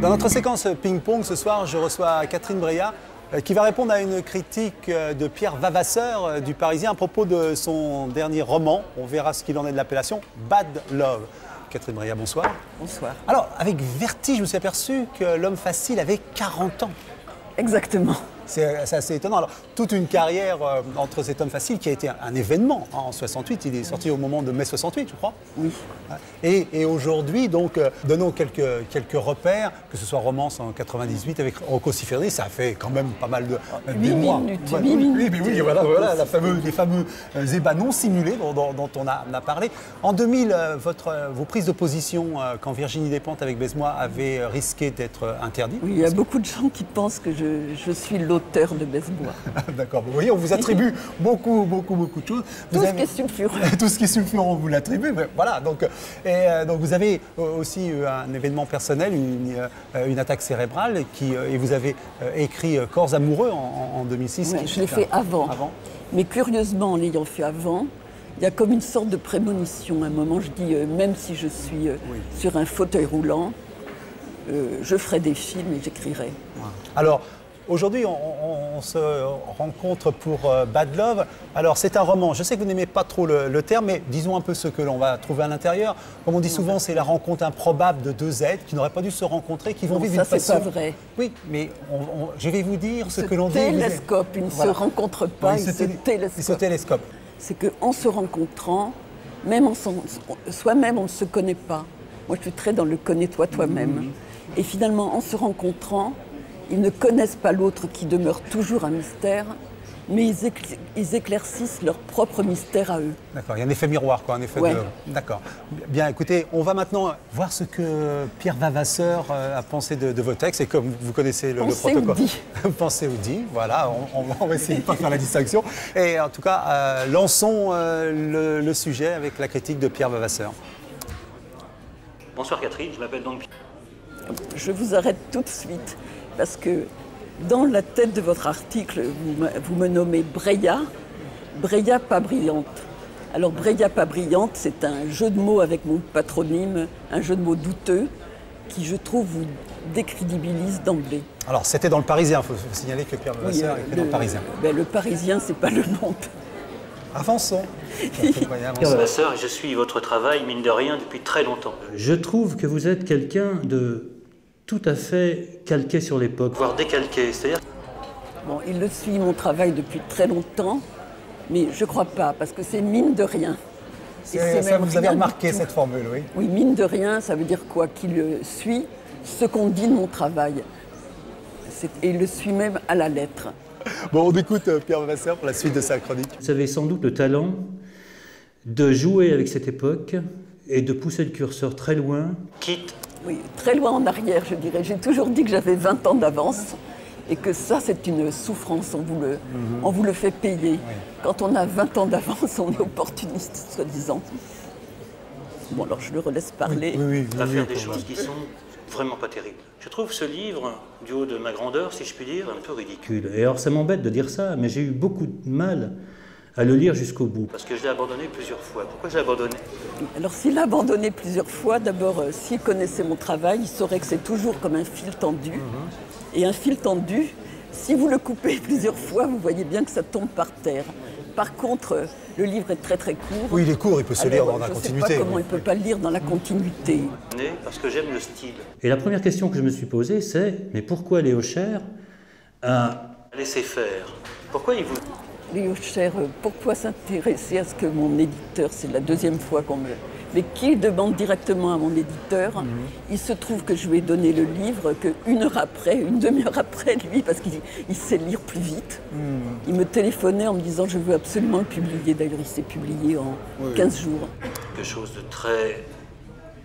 Dans notre séquence ping-pong ce soir, je reçois Catherine Breillat qui va répondre à une critique de Pierre Vavasseur du Parisien à propos de son dernier roman. On verra ce qu'il en est de l'appellation Bad Love. Catherine Breillat, bonsoir. Bonsoir. Alors, avec vertige, je me suis aperçu que L'homme facile avait 40 ans. Exactement. C'est assez étonnant. Alors, toute une carrière entre cet homme facile qui a été un événement en 68. Il est sorti au moment de mai 68, je crois. Oui. Et aujourd'hui, donc, donnons quelques repères, que ce soit Romance en 98 avec Rocco Siffredi, ça a fait quand même pas mal de 8 mois. minutes. Ouais, 8 minutes. Oui, voilà les fameux ébats non simulés dont on a parlé. En 2000, vos prises de position quand Virginie Despentes avec Baise-moi avaient risqué d'être interdites. Oui, il y a beaucoup de gens qui pensent que je suis l'auteur de Baise-moi. D'accord, vous voyez, on vous attribue beaucoup de choses. Tout ce qui est sulfureux. Tout ce qui est sulfureux, on vous l'attribue. Voilà, donc vous avez aussi eu un événement personnel, une attaque cérébrale, et vous avez écrit Corps amoureux en 2006. Ouais, je l'ai fait avant. Mais curieusement, en l'ayant fait avant, il y a comme une sorte de prémonition. À un moment, je dis, même si je suis sur un fauteuil roulant, je ferai des films et j'écrirai. Alors, aujourd'hui, on se rencontre pour Bad Love. Alors, c'est un roman. Je sais que vous n'aimez pas trop le terme, mais disons un peu ce que l'on va trouver à l'intérieur. Comme on dit souvent, c'est la rencontre improbable de deux êtres qui n'auraient pas dû se rencontrer, qui vont vivre une passion. Ça, c'est pas vrai. Oui, mais je vais vous dire ce que l'on dit. Ils ne se rencontrent pas, ils se télescopent. Ils se télescopent. C'est qu'en se rencontrant, même soi-même, on ne se connaît pas. Moi, je suis très dans le connais-toi toi-même. Et finalement, en se rencontrant, ils ne connaissent pas l'autre qui demeure toujours un mystère, mais ils éclaircissent leur propre mystère à eux. D'accord, il y a un effet miroir, quoi, un effet de... D'accord. Bien, écoutez, on va maintenant voir ce que Pierre Vavasseur a pensé de vos textes, et comme vous connaissez le protocole. Pensez ou dit, voilà, on va essayer de ne pas faire la distinction. Et en tout cas, lançons le sujet avec la critique de Pierre Vavasseur. Bonsoir Catherine, je m'appelle donc Pierre. Je vous arrête tout de suite, parce que dans la tête de votre article, vous me nommez Breillat, Breillat pas brillante. Alors Breillat pas brillante, c'est un jeu de mots avec mon patronyme, un jeu de mots douteux, qui je trouve vous décrédibilise d'emblée. Alors c'était dans Le Parisien, il faut signaler que Pierre Vavasseur est dans Le Parisien. Le Parisien, c'est pas le nom. Avançons. Pierre Vavasseur, je suis votre travail, mine de rien, depuis très longtemps. Je trouve que vous êtes quelqu'un de tout à fait calqué sur l'époque. Voire décalqué, c'est-à-dire... Bon, il le suit, mon travail, depuis très longtemps, mais je crois pas, parce que c'est mine de rien. Ça, vous avez remarqué cette formule, oui? Oui, mine de rien, ça veut dire quoi? Qu'il suit ce qu'on dit de mon travail. Et il le suit même à la lettre. Bon, on écoute Pierre Vavasseur pour la suite de sa chronique. Vous avez sans doute le talent de jouer avec cette époque et de pousser le curseur très loin. Quitte. Oui, très loin en arrière, je dirais. J'ai toujours dit que j'avais 20 ans d'avance et que ça, c'est une souffrance. On vous le fait payer. Oui. Quand on a 20 ans d'avance, on est opportuniste, soi-disant. Bon, alors je le relaisse parler. On va faire des choses qui sont vraiment pas terribles. Je trouve ce livre, du haut de ma grandeur, si je puis dire, un peu ridicule. Et alors ça m'embête de dire ça, mais j'ai eu beaucoup de mal à le lire jusqu'au bout. Parce que je l'ai abandonné plusieurs fois. Pourquoi je l'ai abandonné? Alors s'il l'a abandonné plusieurs fois, d'abord, s'il connaissait mon travail, il saurait que c'est toujours comme un fil tendu. Et un fil tendu, si vous le coupez plusieurs fois, vous voyez bien que ça tombe par terre. Par contre, le livre est très très court. Oui, il est court, il peut se lire dans la continuité. Je ne sais pas comment il ne peut pas le lire dans la continuité. Parce que j'aime le style. Et la première question que je me suis posée, c'est mais pourquoi Léo Cher a laissé faire? Pourquoi il vous... Léo Cher, pourquoi s'intéresser à ce que mon éditeur, c'est la deuxième fois qu'on me... Mais qu'il demande directement à mon éditeur, il se trouve que je lui ai donné le livre qu'une heure après, une demi-heure après, lui, parce qu'il sait lire plus vite, il me téléphonait en me disant « je veux absolument le publier ». D'ailleurs, il s'est publié en 15 jours. Quelque chose de très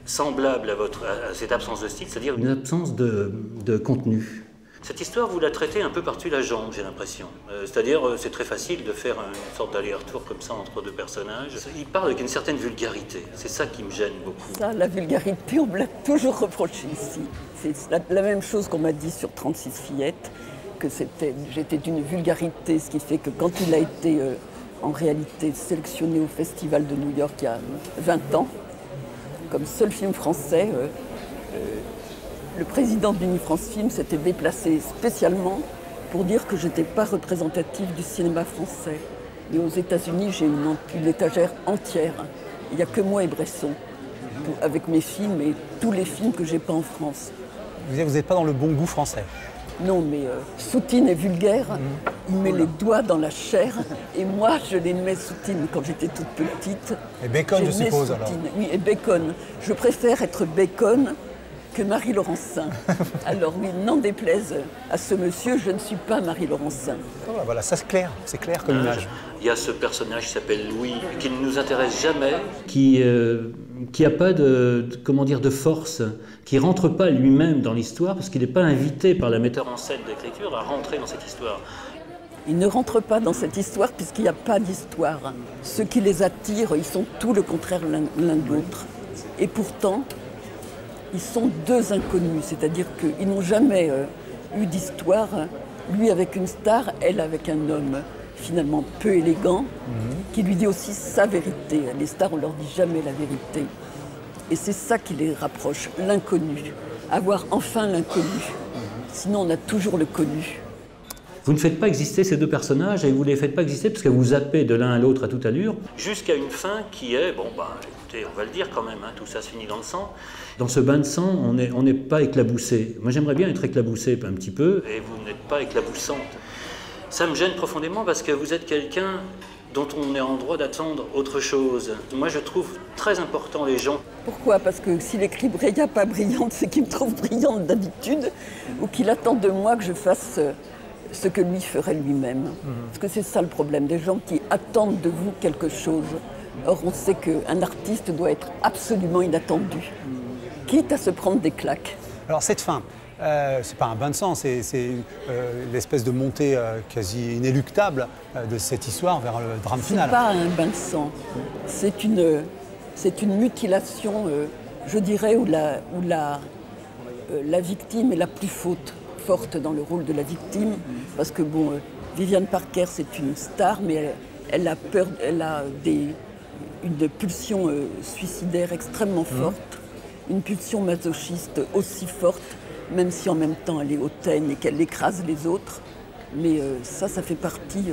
semblable à cette absence de style, c'est-à-dire une absence de contenu. Cette histoire, vous la traitez un peu par-dessus la jambe, j'ai l'impression. C'est-à-dire, c'est très facile de faire une sorte d'aller-retour comme ça entre deux personnages. Il parle avec une certaine vulgarité. C'est ça qui me gêne beaucoup. Ça, la vulgarité, on me l'a toujours reproché ici. C'est la même chose qu'on m'a dit sur 36 fillettes, que j'étais d'une vulgarité, ce qui fait que quand il a été en réalité sélectionné au Festival de New York il y a 20 ans, comme seul film français, Le président d'Unifrance Film s'était déplacé spécialement pour dire que je n'étais pas représentative du cinéma français. Et aux États-Unis, j'ai une étagère entière. Il n'y a que moi et Bresson, avec mes films et tous les films que j'ai pas en France. Vous n'êtes pas dans le bon goût français? Non, mais Soutine est vulgaire, il met les doigts dans la chair, et moi, je l'aimais Soutine quand j'étais toute petite. Et Bacon, je suppose, alors? Oui, et Bacon. Je préfère être Bacon que Marie Laurencin. Alors oui, n'en déplaise à ce monsieur, je ne suis pas Marie Laurencin. Voilà, ça c'est clair comme image. Il y a ce personnage qui s'appelle Louis, qui ne nous intéresse jamais. Qui n'a pas de force, qui ne rentre pas lui-même dans l'histoire, parce qu'il n'est pas invité par la metteur en scène d'écriture à rentrer dans cette histoire. Il ne rentre pas dans cette histoire puisqu'il n'y a pas d'histoire. Ceux qui les attirent, ils sont tout le contraire l'un de l'autre. Et pourtant, ils sont deux inconnus, c'est-à-dire qu'ils n'ont jamais eu d'histoire, lui avec une star, elle avec un homme finalement peu élégant, qui lui dit aussi sa vérité. Les stars, on leur dit jamais la vérité. Et c'est ça qui les rapproche, l'inconnu. Avoir enfin l'inconnu. Sinon, on a toujours le connu. Vous ne faites pas exister ces deux personnages et vous ne les faites pas exister parce que vous zappez de l'un à l'autre à toute allure. Jusqu'à une fin qui est, écoutez, on va le dire quand même, tout ça se finit dans le sang. Dans ce bain de sang, on n'est pas éclaboussé. Moi, j'aimerais bien être éclaboussé un petit peu. Et vous n'êtes pas éclaboussante. Ça me gêne profondément parce que vous êtes quelqu'un dont on est en droit d'attendre autre chose. Moi, je trouve très important les gens. Pourquoi? Parce que s'il écrit Breya pas brillante, c'est qu'il me trouve brillante d'habitude, ou qu'il attend de moi que je fasse ce que lui ferait lui-même. Parce que c'est ça le problème, des gens qui attendent de vous quelque chose. Or, on sait qu'un artiste doit être absolument inattendu, quitte à se prendre des claques. Alors cette fin, c'est pas un bain de sang, c'est l'espèce de montée quasi inéluctable de cette histoire vers le drame final. C'est pas un bain de sang, c'est une mutilation, je dirais, où la victime est la plus forte dans le rôle de la victime, parce que Viviane Parker, c'est une star, mais elle a peur, elle a une pulsion suicidaire extrêmement forte, une pulsion masochiste aussi forte, même si en même temps elle est hautaine et qu'elle écrase les autres. Mais ça fait partie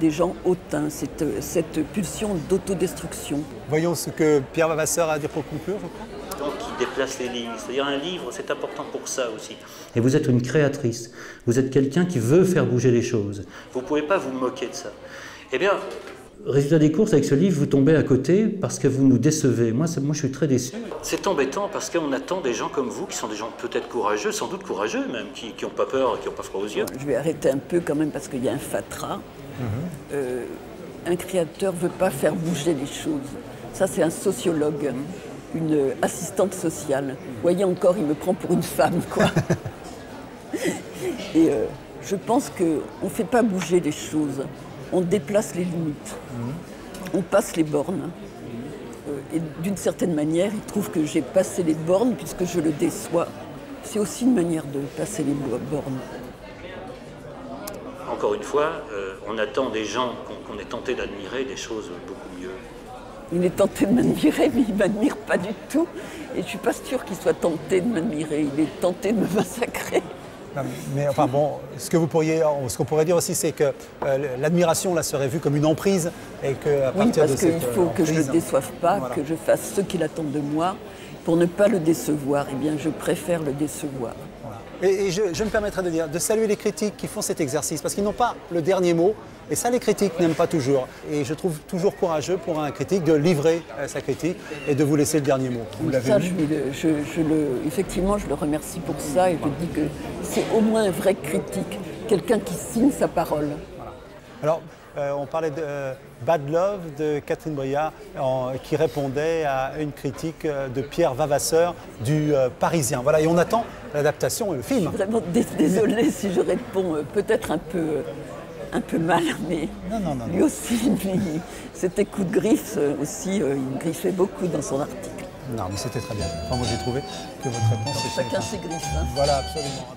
des gens hautains, cette pulsion d'autodestruction. Voyons ce que Pierre Vavasseur a à dire pour conclure, je crois. Donc, qui déplace les lignes. C'est-à-dire un livre, c'est important pour ça aussi. Et vous êtes une créatrice. Vous êtes quelqu'un qui veut faire bouger les choses. Vous ne pouvez pas vous moquer de ça. Eh bien, résultat des courses, avec ce livre, vous tombez à côté parce que vous nous décevez. Moi je suis très déçu. C'est embêtant parce qu'on attend des gens comme vous, qui sont des gens peut-être courageux, sans doute courageux même, qui n'ont pas peur, qui n'ont pas froid aux yeux. Je vais arrêter un peu quand même parce qu'il y a un fatras. Un créateur ne veut pas faire bouger les choses. Ça, c'est un sociologue, une assistante sociale. Vous voyez encore, il me prend pour une femme, quoi. Et je pense qu'on ne fait pas bouger les choses. On déplace les limites. On passe les bornes. Et d'une certaine manière, il trouve que j'ai passé les bornes puisque je le déçois. C'est aussi une manière de passer les bornes. Encore une fois, on attend des gens qu'on est tenté d'admirer des choses beaucoup mieux. Il est tenté de m'admirer, mais il ne m'admire pas du tout. Et je ne suis pas sûre qu'il soit tenté de m'admirer. Il est tenté de me massacrer. Non, mais enfin bon, ce qu'on pourrait dire aussi, c'est que l'admiration là serait vue comme une emprise et qu'à partir de cette parce qu'il faut que je ne le déçoive pas, voilà, que je fasse ce qu'il attend de moi. Pour ne pas le décevoir, eh bien, je préfère le décevoir. Voilà. Et je me permettrai de saluer les critiques qui font cet exercice, parce qu'ils n'ont pas le dernier mot, et ça les critiques n'aiment pas toujours. Et je trouve toujours courageux pour un critique de livrer sa critique et de vous laisser le dernier mot. Vous l'avez vu ? Effectivement, je le remercie pour ça, et je dis que c'est au moins un vrai critique, quelqu'un qui signe sa parole. Voilà. Alors, on parlait de Bad Love de Catherine Breillat qui répondait à une critique de Pierre Vavasseur du Parisien. Voilà, et on attend l'adaptation et le film. Je suis vraiment désolée si je réponds peut-être un peu mal, mais non. lui aussi, c'était coup de griffe aussi, il griffait beaucoup dans son article. Non, mais c'était très bien. Enfin, moi j'ai trouvé que votre réponse... Chacun ses griffes. Hein. Voilà, absolument.